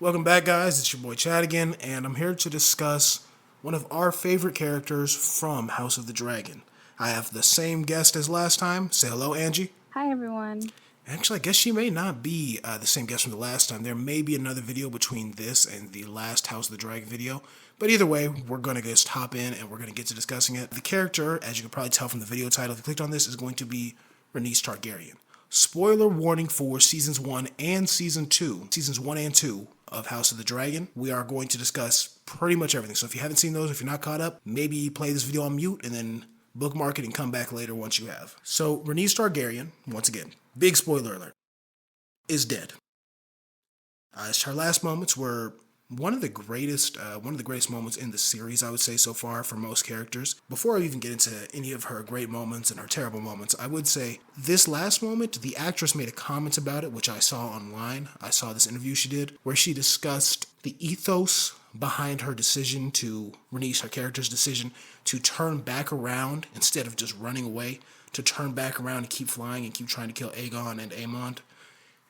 Welcome back, guys. It's your boy Chad again, and I'm here to discuss one of our favorite characters from House of the Dragon. I have the same guest as last time. Say hello, Angie. Hi, everyone. Actually, I guess she may not be the same guest from the last time. There may be another video between this and the last House of the Dragon video. But either way, we're going to just hop in and we're going to get to discussing it. The character, as you can probably tell from the video title, if you clicked on this, is going to be Rhaenys Targaryen. Spoiler warning for seasons 1 and season 2. Seasons 1 and 2 of House of the Dragon. We are going to discuss pretty much everything. So if you haven't seen those, if you're not caught up, maybe play this video on mute and then bookmark it and come back later once you have. So Rhaenys Targaryen, once again, big spoiler alert, is dead. Her last moments were one of the greatest moments in the series, I would say, so far for most characters. Before I even get into any of her great moments and her terrible moments, I would say this last moment, the actress made a comment about it, which I saw online. I saw this interview she did where she discussed the ethos behind her decision to Rhaenys, her character's decision to turn back around instead of just running away, to turn back around and keep flying and keep trying to kill Aegon and Aemond.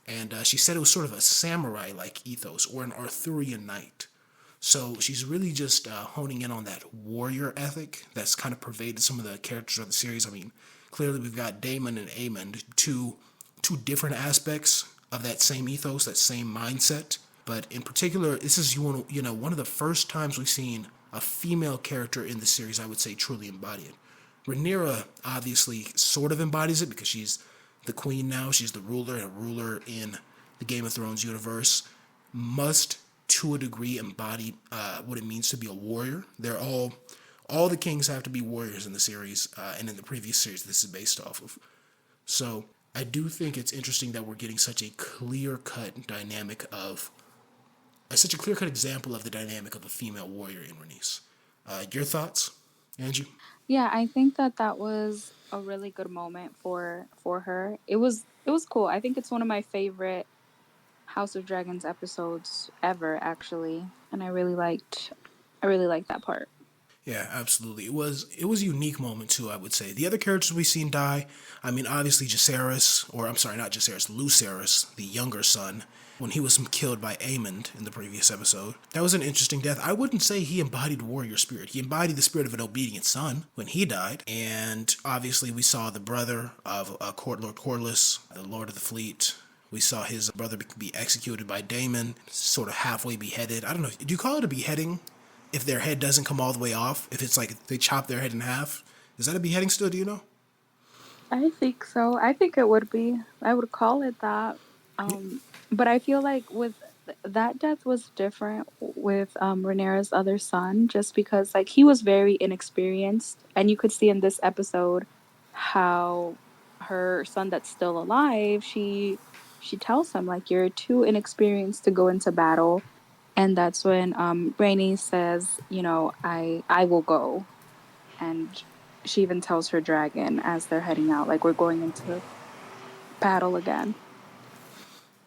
And she said it was sort of a samurai-like ethos or an Arthurian knight. So she's really just honing in on that warrior ethic that's kind of pervaded some of the characters of the series. I mean, clearly we've got Daemon and Aemond, two different aspects of that same ethos, that same mindset. But in particular, this is one of the first times we've seen a female character in the series, I would say, truly embody it. Rhaenyra obviously sort of embodies it because she's the queen now. She's the ruler, and a ruler in the Game of Thrones universe must, to a degree, embody what it means to be a warrior. They're all the kings have to be warriors in the series, and in the previous series this is based off of. So I do think it's interesting that we're getting such a clear-cut dynamic of such a clear-cut example of the dynamic of a female warrior in Rhaenys. Your thoughts, Angie? Yeah, I think that was a really good moment for her. It was cool. I think it's one of my favorite House of Dragons episodes ever, actually, and I really liked that part. Yeah, absolutely. It was a unique moment too, I would say. The other characters we've seen die, I mean, obviously Jacaerys, or I'm sorry, not Jacaerys, Lucerys, the younger son, when he was killed by Aemond in the previous episode. That was an interesting death. I wouldn't say he embodied warrior spirit. He embodied the spirit of an obedient son when he died. And obviously we saw the brother of Lord Corlys, the Lord of the Fleet. We saw his brother be executed by Daemon, sort of halfway beheaded. I don't know. Do you call it a beheading if their head doesn't come all the way off? If it's like they chop their head in half, is that a beheading still? Do you know? I think so. I think it would be. I would call it that. Um, but I feel like with that death was different with Rhaenyra's other son, just because like he was very inexperienced, and you could see in this episode how her son that's still alive, she tells him like you're too inexperienced to go into battle, and that's when Rhaenys says, I will go, and she even tells her dragon as they're heading out, like we're going into battle again.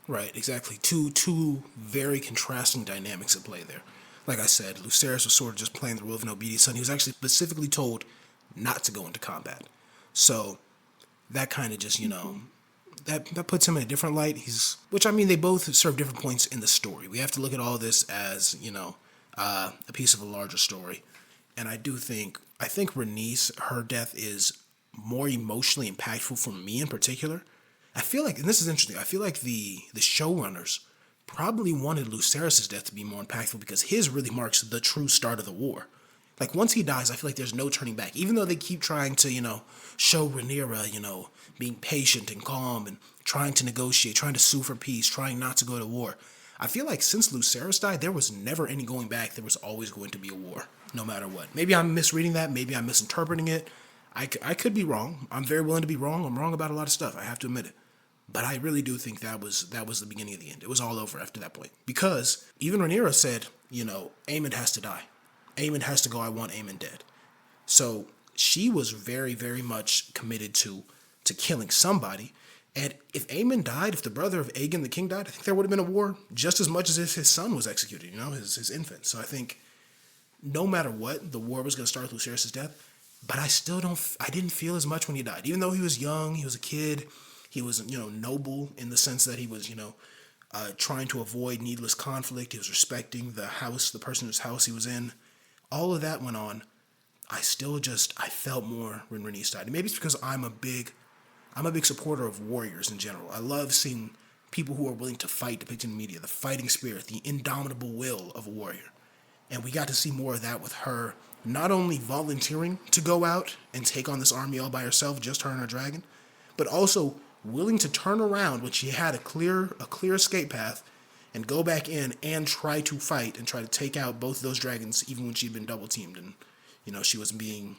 Right, exactly. Two very contrasting dynamics at play there. Like I said, Lucerys was sort of just playing the role of an obedient son. He was actually specifically told not to go into combat. So that kind of just, Mm-hmm. that puts him in a different light. Which I mean, they both serve different points in the story. We have to look at all this as a piece of a larger story. And I think Rhaenys, her death is more emotionally impactful for me in particular. I feel like, and this is interesting, I feel like the showrunners probably wanted Lucerys' death to be more impactful because his really marks the true start of the war. Like once he dies, I feel like there's no turning back. Even though they keep trying to, show Rhaenyra, being patient and calm and trying to negotiate, trying to sue for peace, trying not to go to war. I feel like since Lucerys died, there was never any going back. There was always going to be a war, no matter what. Maybe I'm misreading that. Maybe I'm misinterpreting it. I could be wrong. I'm very willing to be wrong. I'm wrong about a lot of stuff. I have to admit it. But I really do think that was the beginning of the end. It was all over after that point. Because even Rhaenyra said, Aemond has to die. Aemond has to go. I want Aemond dead. So she was very, very much committed to killing somebody. And if Aemon died, if the brother of Aegon the king died, I think there would have been a war just as much as if his son was executed, his infant. So I think no matter what, the war was going to start with Lucerys' death. But I didn't feel as much when he died. Even though he was young, he was a kid, he was, noble in the sense that he was, trying to avoid needless conflict. He was respecting the house, the person whose house he was in. All of that went on. I felt more when Rhaenys died. And maybe it's because I'm a big supporter of warriors in general. I love seeing people who are willing to fight depicted in media, the fighting spirit, the indomitable will of a warrior. And we got to see more of that with her not only volunteering to go out and take on this army all by herself, just her and her dragon, but also willing to turn around when she had a clear escape path and go back in and try to fight and try to take out both of those dragons even when she'd been double teamed and she was being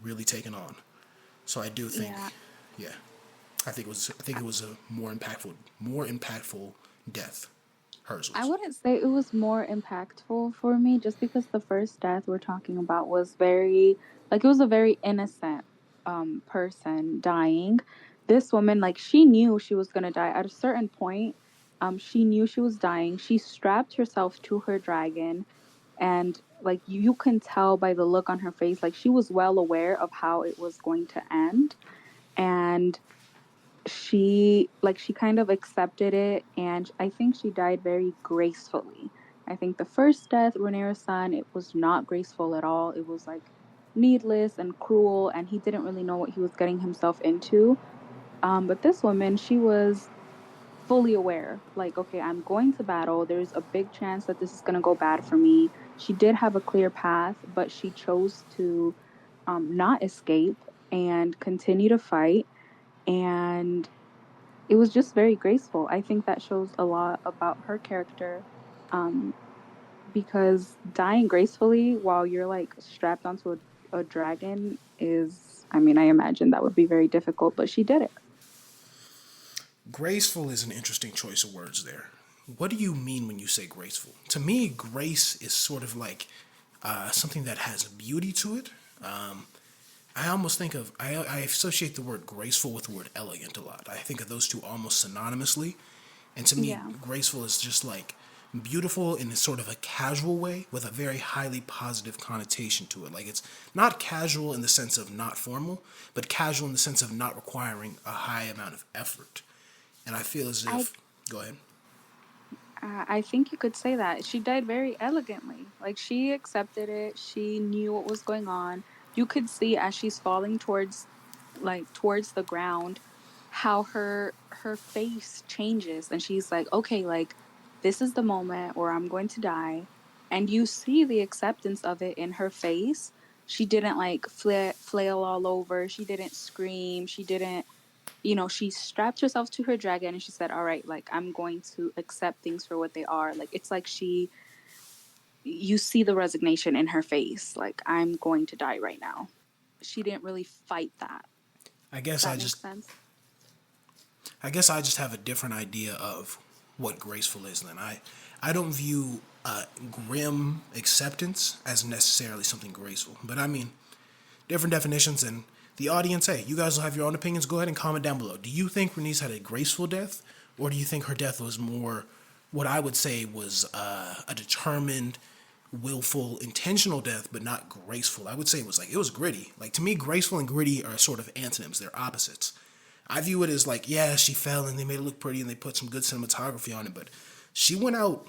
really taken on. So I do think, Yeah. yeah, I think it was a more impactful death. Hers I was. wouldn't say it was more impactful for me just because the first death we're talking about was very like it was a very innocent person dying. This woman like she knew she was going to die at a certain point. She knew she was dying. She strapped herself to her dragon and like you can tell by the look on her face like she was well aware of how it was going to end and she kind of accepted it and I think she died very gracefully. I think the first death, Rhaenyra's son, it was not graceful at all. It was like needless and cruel and he didn't really know what he was getting himself into. But this woman, she was fully aware like okay, I'm going to battle, there's a big chance that this is going to go bad for me. She did have a clear path but she chose to not escape and continue to fight and it was just very graceful. I think that shows a lot about her character. Um, because dying gracefully while you're like strapped onto a dragon is, I mean, I imagine that would be very difficult, but she did it. Graceful is an interesting choice of words there. What do you mean when you say graceful? To me, grace is sort of like something that has beauty to it. I almost think of I associate the word graceful with the word elegant a lot. I think of those two almost synonymously, and to me, Yeah. graceful is just like beautiful in a sort of a casual way with a very highly positive connotation to it. Like it's not casual in the sense of not formal, but casual in the sense of not requiring a high amount of effort. And I feel as I if, go ahead. I think you could say that. She died very elegantly. Like she accepted it. She knew what was going on. You could see as she's falling towards the ground how her face changes and she's like, "Okay, like this is the moment where I'm going to die." And you see the acceptance of it in her face. She didn't like flail all over. She didn't scream. She didn't she strapped herself to her dragon and she said, "All right, like I'm going to accept things for what they are." Like it's like you see the resignation in her face. Like I'm going to die right now. She didn't really fight that. I If guess I that just makes sense. I guess I just have a different idea of what graceful is. Then I don't view grim acceptance as necessarily something graceful. But I mean, different definitions, and the audience, hey, you guys will have your own opinions. Go ahead and comment down below. Do you think Renice had a graceful death, or do you think her death was more what I would say was a determined, willful, intentional death, but not graceful? I would say it was gritty. Like to me, graceful and gritty are sort of antonyms. They're opposites. I view it as like, yeah, she fell and they made it look pretty and they put some good cinematography on it, but she went out,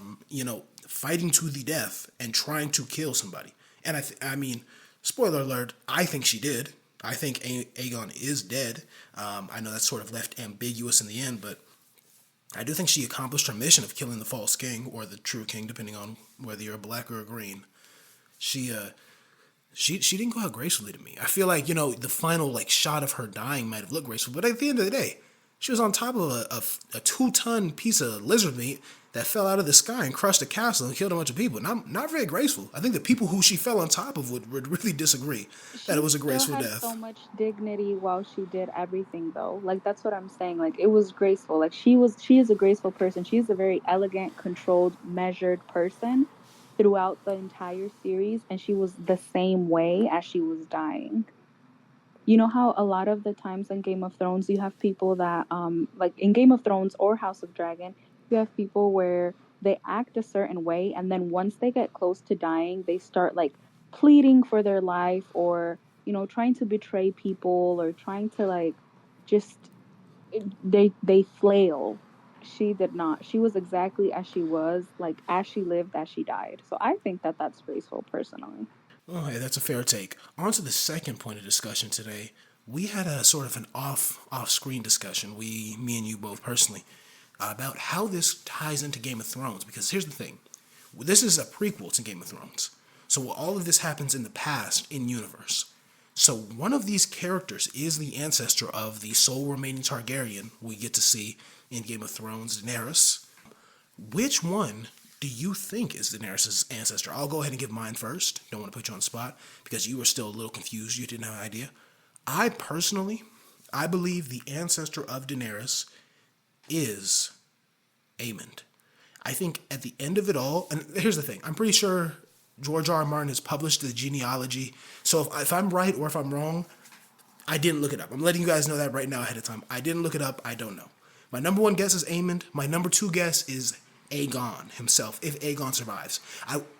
fighting to the death and trying to kill somebody. And I mean, spoiler alert, I think she did. I think Aegon is dead. I know that's sort of left ambiguous in the end, but I do think she accomplished her mission of killing the false king or the true king, depending on whether you're black or green. She she didn't go out gracefully to me. I feel like the final like shot of her dying might have looked graceful, but at the end of the day, she was on top of a 2-ton piece of lizard meat that fell out of the sky and crushed a castle and killed a bunch of people. Not very graceful. I think the people who she fell on top of would really disagree that it She was a still graceful had so death. much dignity while she did everything though. Like that's what I'm saying. Like it was graceful. Like she is a graceful person. She's a very elegant, controlled, measured person throughout the entire series and she was the same way as she was dying. You know how a lot of the times in Game of Thrones you have people that like in Game of Thrones or House of Dragon, you have people where they act a certain way and then once they get close to dying, they start like pleading for their life or, trying to betray people or trying to like just they flail. she did not. She was exactly as she was, like as she lived, as she died. So I think that that's graceful, personally. Oh, hey, that's a fair take. On to the second point of discussion today. We had a sort of an off screen discussion. Me and you both personally, about how this ties into Game of Thrones. Because here's the thing, this is a prequel to Game of Thrones, so all of this happens in the past in universe. So one of these characters is the ancestor of the sole remaining Targaryen we get to see in Game of Thrones, Daenerys. Which one do you think is Daenerys' ancestor? I'll go ahead and give mine first. Don't want to put you on the spot because you were still a little confused. You didn't have an idea. I personally, I believe the ancestor of Daenerys is Aemond. I think at the end of it all, and here's the thing, I'm pretty sure George R. R. Martin has published the genealogy. So if I'm right or if I'm wrong, I didn't look it up. I'm letting you guys know that right now ahead of time. I didn't look it up. I don't know. My number one guess is Aemond. My number two guess is Aegon himself, if Aegon survives.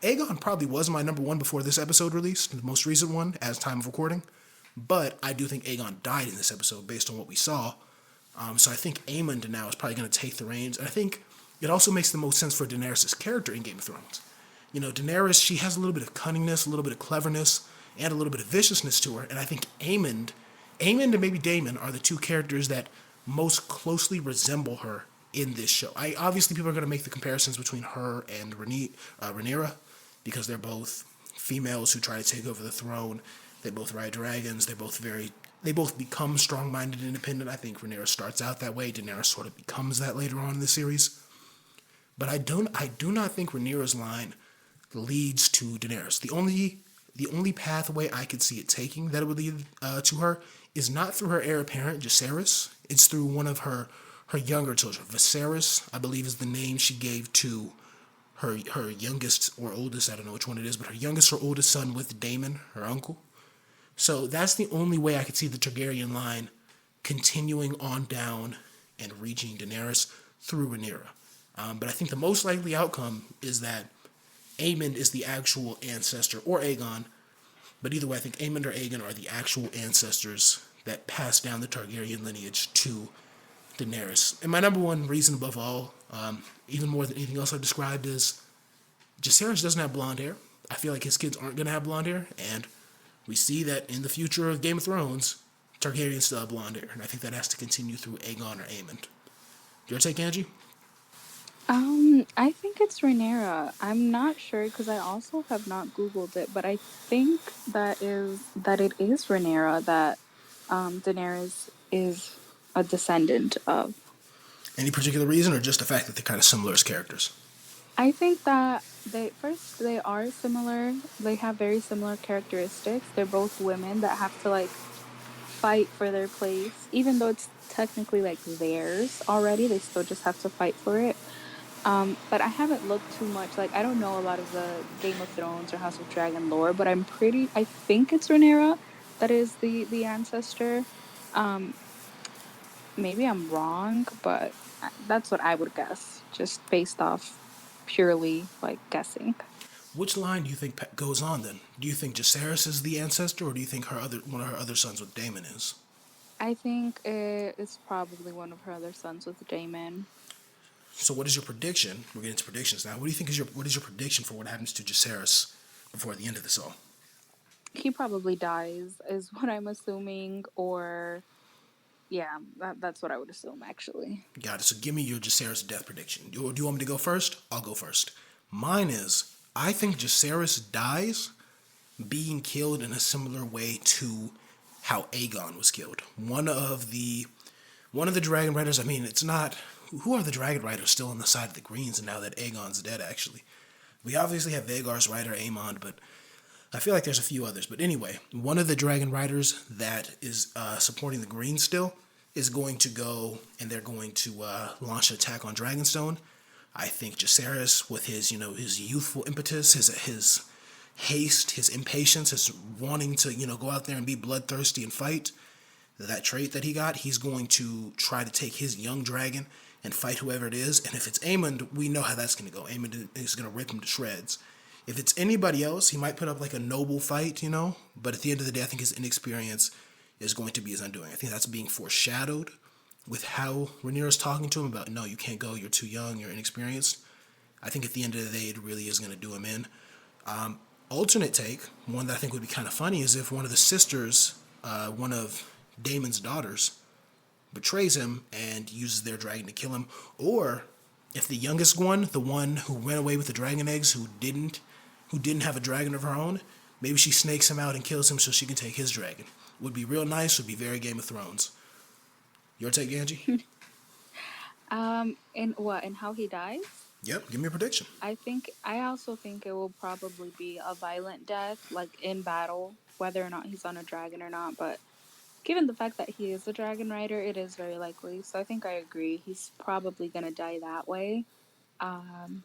Aegon probably was my number one before this episode released, the most recent one, as time of recording. But I do think Aegon died in this episode based on what we saw. So I think Aemond now is probably going to take the reins. And I think it also makes the most sense for Daenerys' character in Game of Thrones. You know, Daenerys, she has a little bit of cunningness, a little bit of cleverness, and a little bit of viciousness to her. And I think Aemond and maybe Daemon are the two characters that most closely resemble her in this show. Obviously people are going to make the comparisons between her and Rhaenyra because they're both females who try to take over the throne. They both ride dragons. They both become strong-minded and independent. I think Rhaenyra starts out that way. Daenerys sort of becomes that later on in the series. But I do not think Rhaenyra's line leads to Daenerys. The only pathway I could see it taking that it would lead to her is not through her heir apparent, Jacaerys. It's through one of her younger children. Viserys, I believe, is the name she gave to her youngest or oldest, I don't know which one it is, but her youngest or oldest son with Daemon, her uncle. So that's the only way I could see the Targaryen line continuing on down and reaching Daenerys through Rhaenyra. But I think the most likely outcome is that Aemond is the actual ancestor, or Aegon. But either way, I think Aemond or Aegon are the actual ancestors that pass down the Targaryen lineage to Daenerys. And my number one reason above all, even more than anything else I've described, is Jacaerys doesn't have blonde hair. I feel like his kids aren't going to have blonde hair, and we see that in the future of Game of Thrones, Targaryens still have blonde hair, and I think that has to continue through Aegon or Aemond. Your take, Angie? I think it's Rhaenyra. I'm not sure because I also have not Googled it, but I think that it is Rhaenyra that Daenerys is a descendant of. Any particular reason, or just the fact that they're kind of similar as characters? I think that they are similar. They have very similar characteristics. They're both women that have to like fight for their place, even though it's technically like theirs already. They still just have to fight for it. But I haven't looked too much. Like I don't know a lot of the Game of Thrones or House of Dragon lore, but I think it's Rhaenyra that is the ancestor. Um, Maybe I'm wrong, but that's what I would guess, just based off purely like guessing. Which line do you think goes on then? Do you think Jacaerys is the ancestor, or do you think one of her other sons with Daemon is? I think it's probably one of her other sons with Daemon. So, what is your prediction? We're getting into predictions now. What do you think is what is your prediction for what happens to Jacaerys before the end of this all? He probably dies, is what I'm assuming, or yeah, that's what I would assume actually. Got it. So, give me your Jacaerys death prediction. Do you want me to go first? I'll go first. Mine is I think Jacaerys dies being killed in a similar way to how Aegon was killed. One of the dragon riders. I mean, it's not. Who are the dragon riders still on the side of the Greens now that Aegon's dead? Actually, we obviously have Vaegar's rider Aemond, but I feel like there's a few others. But anyway, one of the dragon riders that is supporting the Greens still is going to go and they're going to launch an attack on Dragonstone. I think Jacaerys, with his his youthful impetus, his haste, his impatience, his wanting to go out there and be bloodthirsty and fight, that trait that he got, he's going to try to take his young dragon and fight whoever it is. And if it's Aemond, we know how that's going to go. Aemond is going to rip him to shreds. If it's anybody else, he might put up like a noble fight, but at the end of the day, I think his inexperience is going to be his undoing. I think that's being foreshadowed with how Rhaenyra's talking to him about, no, you can't go, you're too young, you're inexperienced, I think at the end of the day, it really is going to do him in. Alternate take, one that I think would be kind of funny, is if one of the sisters, one of Daemon's daughters, betrays him and uses their dragon to kill him, or if the youngest one, the one who ran away with the dragon eggs, who didn't have a dragon of her own, maybe she snakes him out and kills him so she can take his dragon. Would be real nice. Would be very Game of Thrones. Your take, Angie? And what and how he dies? Yep. Give me a prediction. I also think it will probably be a violent death, like in battle, whether or not he's on a dragon or not. But given the fact that he is a dragon rider, it is very likely. So I think I agree. He's probably gonna die that way. Um,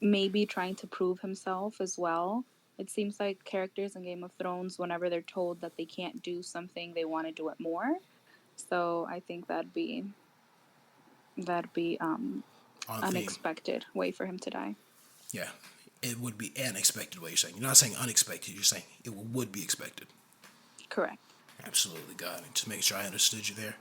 Maybe trying to prove himself as well. It seems like characters in Game of Thrones, whenever they're told that they can't do something, they want to do it more. So I think that'd be On theme. unexpected way for him to die. Yeah. It would be an expected way you're saying. You're not saying unexpected. You're saying it would be expected. Correct. Absolutely, got it. Just making sure I understood you there.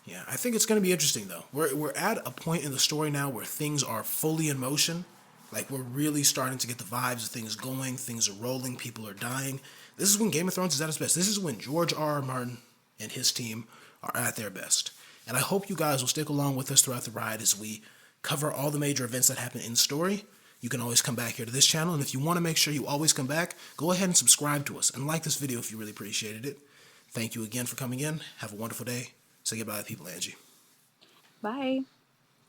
Yeah, I think it's going to be interesting though. We're at a point in the story now where things are fully in motion. Like we're really starting to get the vibes of things going. Things are rolling. People are dying. This is when Game of Thrones is at its best. This is when George R. R. Martin and his team are at their best. And I hope you guys will stick along with us throughout the ride as we cover all the major events that happen in the story. You can always come back here to this channel, and if you want to make sure you always come back, go ahead and subscribe to us and like this video if you really appreciated it. Thank you again for coming in. Have a wonderful day. Say goodbye to people, Angie. Bye.